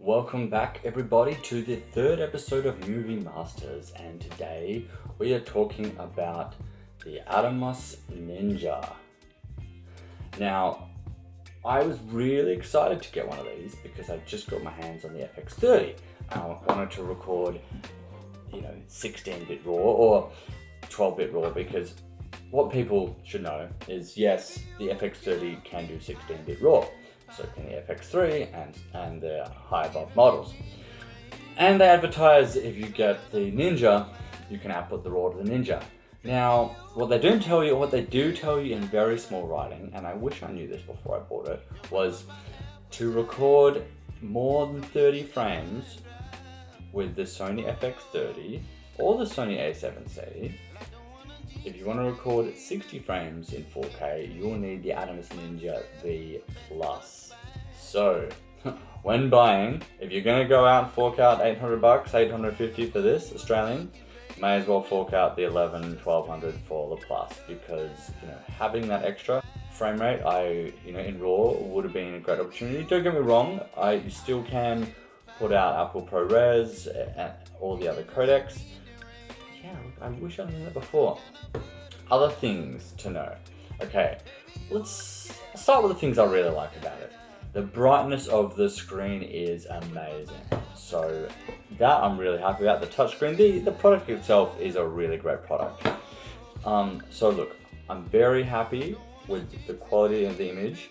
Welcome back everybody to the third episode of Movie Masters, and today we are talking about the Atomos Ninja. Now, I was really excited to get one of these because I just got my hands on the FX30. I wanted to record, 16-bit RAW or 12-bit RAW, because what people should know is, yes, the FX30 can do 16-bit RAW. So can the FX3 and the high above models. And they advertise if you get the Ninja, you can output the RAW to the Ninja. Now, what they do tell you in very small writing, and I wish I knew this before I bought it, was to record more than 30 frames with the Sony FX30 or the Sony A7C. If you want to record 60 frames in 4K, you'll need the Atomos NINJA V+. So, when buying, if you're going to go out and fork out $800, $850 for this, Australian, may as well fork out the $1,100, $1,200 for the Plus, because, having that extra frame rate, in RAW would have been a great opportunity. Don't get me wrong, you still can put out Apple ProRes and all the other codecs. Yeah, I wish I knew that before. Other things to know. Okay, let's start with the things I really like about it. The brightness of the screen is amazing. So that I'm really happy about. The touchscreen, the product itself is a really great product. So look, I'm very happy with the quality of the image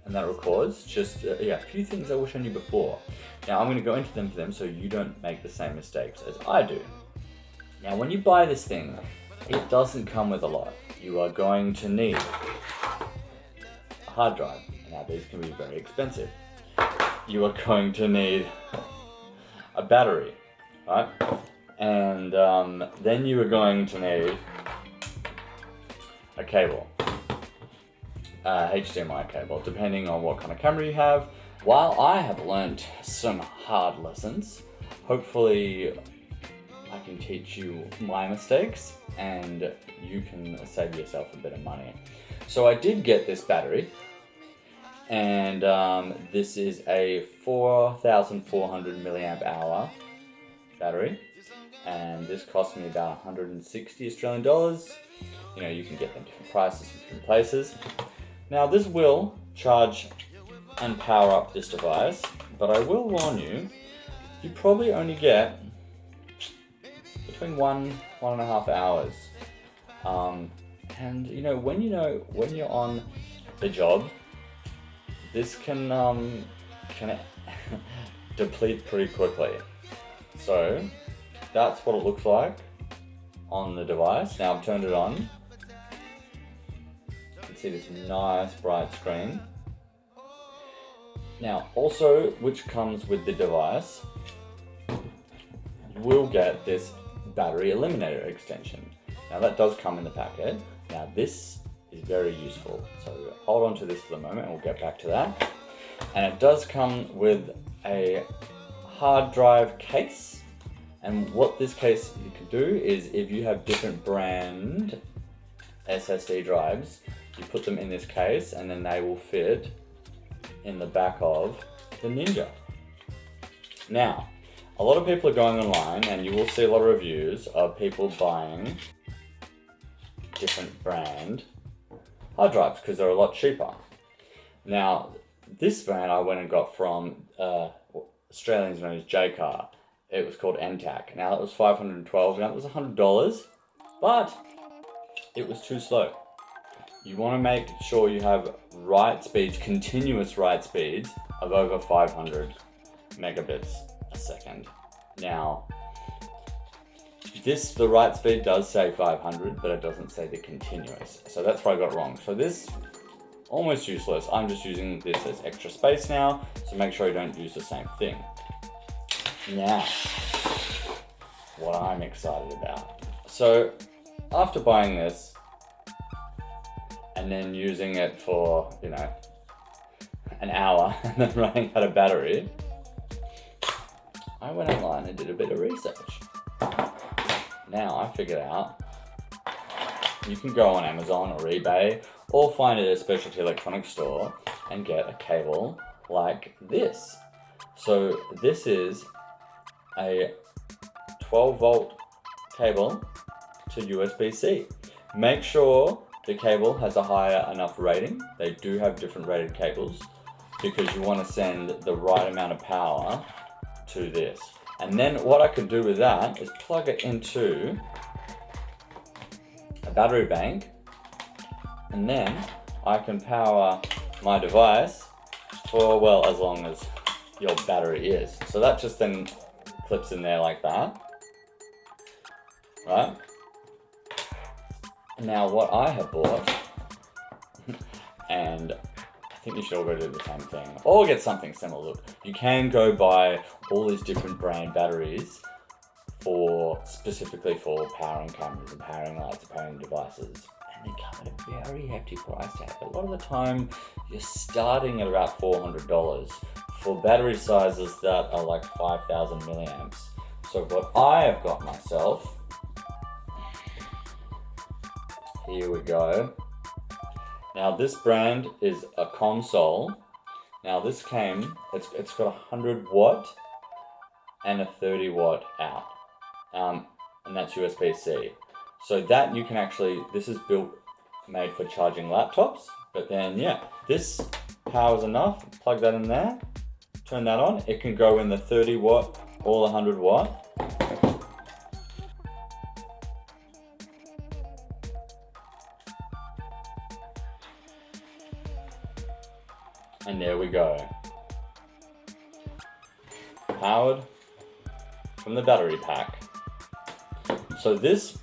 and that records. Just a few things I wish I knew before. Now I'm going to go into them so you don't make the same mistakes as I do. Now when you buy this thing, it doesn't come with a lot. You are going to need a hard drive. Now these can be very expensive. You are going to need a battery, right? And then you are going to need a cable, HDMI cable, depending on what kind of camera you have. While I have learnt some hard lessons, hopefully I can teach you my mistakes and you can save yourself a bit of money. So I did get this battery, and this is a 4,400 milliamp hour battery, and this cost me about 160 Australian dollars. You can get them different prices from different places. Now this will charge and power up this device, but I will warn you, you probably only get between 1.5 hours. And when you're on the job, this can deplete pretty quickly. So that's what it looks like on the device. Now I've turned it on. You can see this nice bright screen. Now also, which comes with the device, you will get this battery eliminator extension. Now that does come in the packet. Now this is very useful. So hold on to this for the moment and we'll get back to that. And it does come with a hard drive case. And what this case you can do is, if you have different brand SSD drives, you put them in this case and then they will fit in the back of the Ninja. Now, a lot of people are going online and you will see a lot of reviews of people buying different brand hard drives because they're a lot cheaper. Now, this brand I went and got from Australians known as J-Car. It was called NTAC. Now it was $512, now it was $100, but it was too slow. You want to make sure you have write speeds, continuous write speeds of over 500 megabits a second. Now, the write speed does say 500, but it doesn't say the continuous. So that's where I got wrong. So this, almost useless. I'm just using this as extra space now, so make sure you don't use the same thing. Now, what I'm excited about. So after buying this, and then using it for, an hour, and then running out of battery, I went online and did a bit of research. Now I figured out you can go on Amazon or eBay or find it at a specialty electronics store and get a cable like this. So this is a 12 volt cable to USB-C. Make sure the cable has a higher enough rating. They do have different rated cables because you want to send the right amount of power to this. And then what I could do with that is plug it into a battery bank, and then I can power my device for, well, as long as your battery is. So that just then clips in there like that, right? Now what I have bought, and I think you should all go do the same thing, or get something similar. Look, you can go buy all these different brand batteries specifically for powering cameras and powering lights and powering devices. They come at a very hefty price tag. A lot of the time, you're starting at about $400 for battery sizes that are like 5,000 milliamps. So what I have got myself, here we go. Now this brand is a console. Now this came, it's got a 100 watt and a 30 watt out, and that's USB-C. So that you can actually, this is made for charging laptops, but then yeah, this powers enough, plug that in there, turn that on, it can go in the 30 watt or the 100 watt. And there we go. Powered from the battery pack. So this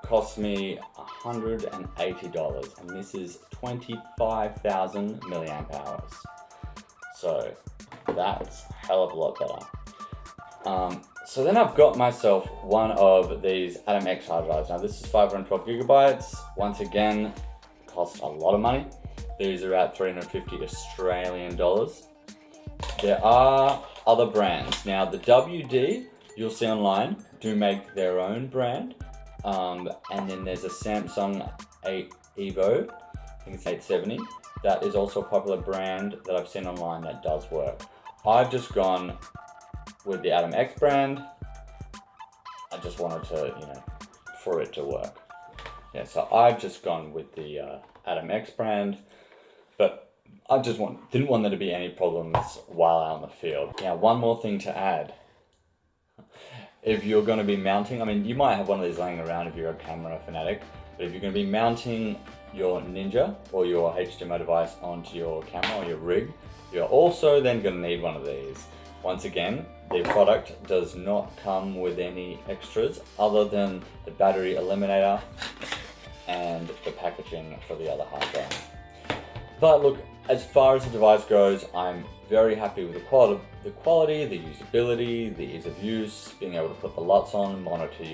cost me $180, and this is 25,000 milliamp hours. So that's a hell of a lot better. So then I've got myself one of these Atom X hard drives. Now this is 512 gigabytes. Once again, cost a lot of money. These are at 350 Australian dollars. There are other brands. Now the WD, you'll see online, do make their own brand. And then there's a Samsung 8 Evo, I think it's 870. That is also a popular brand that I've seen online that does work. I've just gone with the Atom X brand. I just wanted to, for it to work. Yeah, so I've just gone with the Atom X brand, but I just didn't want there to be any problems while out in the field. Now, one more thing to add. If you're going to be mounting, I mean, you might have one of these laying around if you're a camera fanatic, but if you're going to be mounting your Ninja or your HDMI device onto your camera or your rig, you're also then going to need one of these. Once again, the product does not come with any extras other than the battery eliminator and the packaging for the other hard drive. But look, as far as the device goes, I'm very happy with the quality, the usability, the ease of use, being able to put the LUTs on, monitor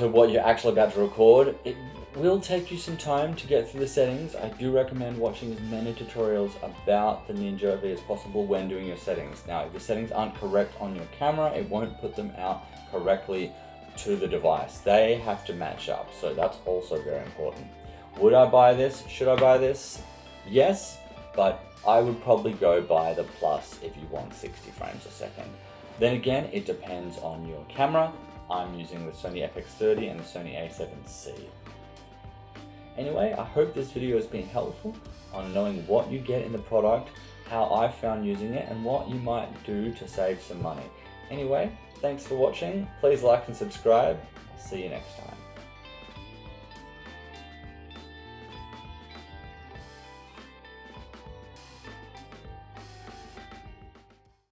what you're actually about to record. It will take you some time to get through the settings. I do recommend watching as many tutorials about the Ninja V as possible when doing your settings. Now, if the settings aren't correct on your camera, it won't put them out correctly to the device. They have to match up, so that's also very important. Would I buy this? Should I buy this? Yes, but I would probably go buy the Plus if you want 60 frames a second. Then again, it depends on your camera. I'm using the Sony FX30 and the Sony A7C. Anyway, I hope this video has been helpful on knowing what you get in the product, how I found using it, and what you might do to save some money. Anyway, thanks for watching. Please like and subscribe. I'll see you next time.